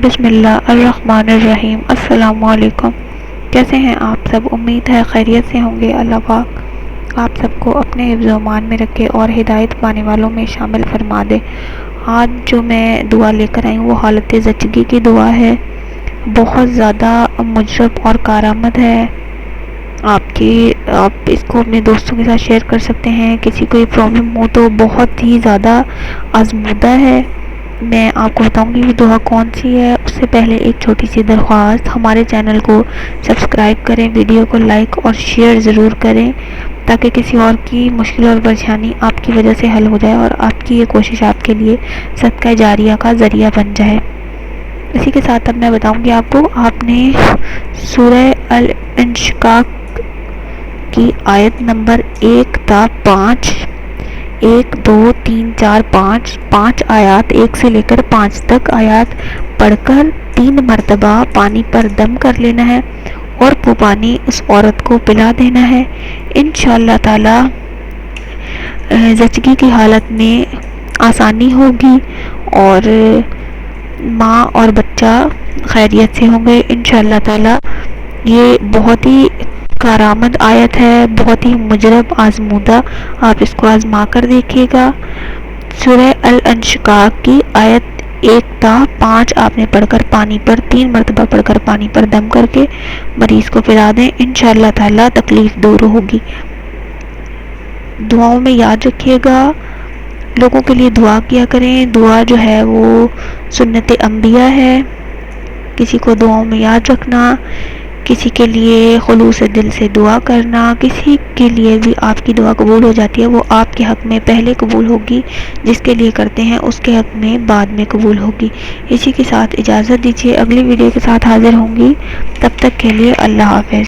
بسم اللہ الرحمن الرحیم۔ السلام علیکم، کیسے ہیں آپ سب؟ امید ہے خیریت سے ہوں گے۔ اللہ پاک آپ سب کو اپنے حفظ و امان میں رکھے اور ہدایت پانے والوں میں شامل فرما دے۔ آج جو میں دعا لے کر آئی ہوں وہ حالت زچگی کی دعا ہے، بہت زیادہ مجرب اور کارآمد ہے۔ آپ اس کو اپنے دوستوں کے ساتھ شیئر کر سکتے ہیں۔ کسی کو یہ پرابلم ہو تو بہت ہی زیادہ آزمودہ ہے۔ میں آپ کو بتاؤں گی وہ دعا کون سی ہے۔ اس سے پہلے ایک چھوٹی سی درخواست، ہمارے چینل کو سبسکرائب کریں، ویڈیو کو لائک اور شیئر ضرور کریں تاکہ کسی اور کی مشکل اور پریشانی آپ کی وجہ سے حل ہو جائے اور آپ کی یہ کوشش آپ کے لیے صدقہ جاریہ کا ذریعہ بن جائے۔ اسی کے ساتھ اب میں بتاؤں گی آپ کو، آپ نے سورہ الانشقاق کی آیت نمبر 1 تا 5، 1 2 3 4 5 آیات، 1 سے لے کر 5 تک آیات پڑھ کر 3 مرتبہ پانی پر دم کر لینا ہے اور وہ پانی اس عورت کو پلا دینا ہے۔ انشاءاللہ تعالی زچگی کی حالت میں آسانی ہوگی اور ماں اور بچہ خیریت سے ہوں گے انشاءاللہ تعالی۔ یہ بہت ہی کارآمد آیت ہے، بہت ہی مجرب آزمودہ، آپ اس کو آزما کر دیکھیے گا۔ سورہ الانشقاق کی آیت 1 تا 5 آپ نے پڑھ کر پانی پر 3 مرتبہ پڑھ کر پانی پر دم کر کے مریض کو پلا دیں، انشاءاللہ تعالی تکلیف دور ہوگی۔ دعاؤں میں یاد رکھیے گا، لوگوں کے لیے دعا کیا کریں۔ دعا جو ہے وہ سنت انبیاء ہے، کسی کو دعاؤں میں یاد رکھنا، کسی کے لیے خلوص دل سے دعا کرنا، کسی کے لیے بھی آپ کی دعا قبول ہو جاتی ہے، وہ آپ کے حق میں پہلے قبول ہوگی، جس کے لیے کرتے ہیں اس کے حق میں بعد میں قبول ہوگی۔ اسی کے ساتھ اجازت دیجیے، اگلی ویڈیو کے ساتھ حاضر ہوں گی، تب تک کے لیے اللہ حافظ۔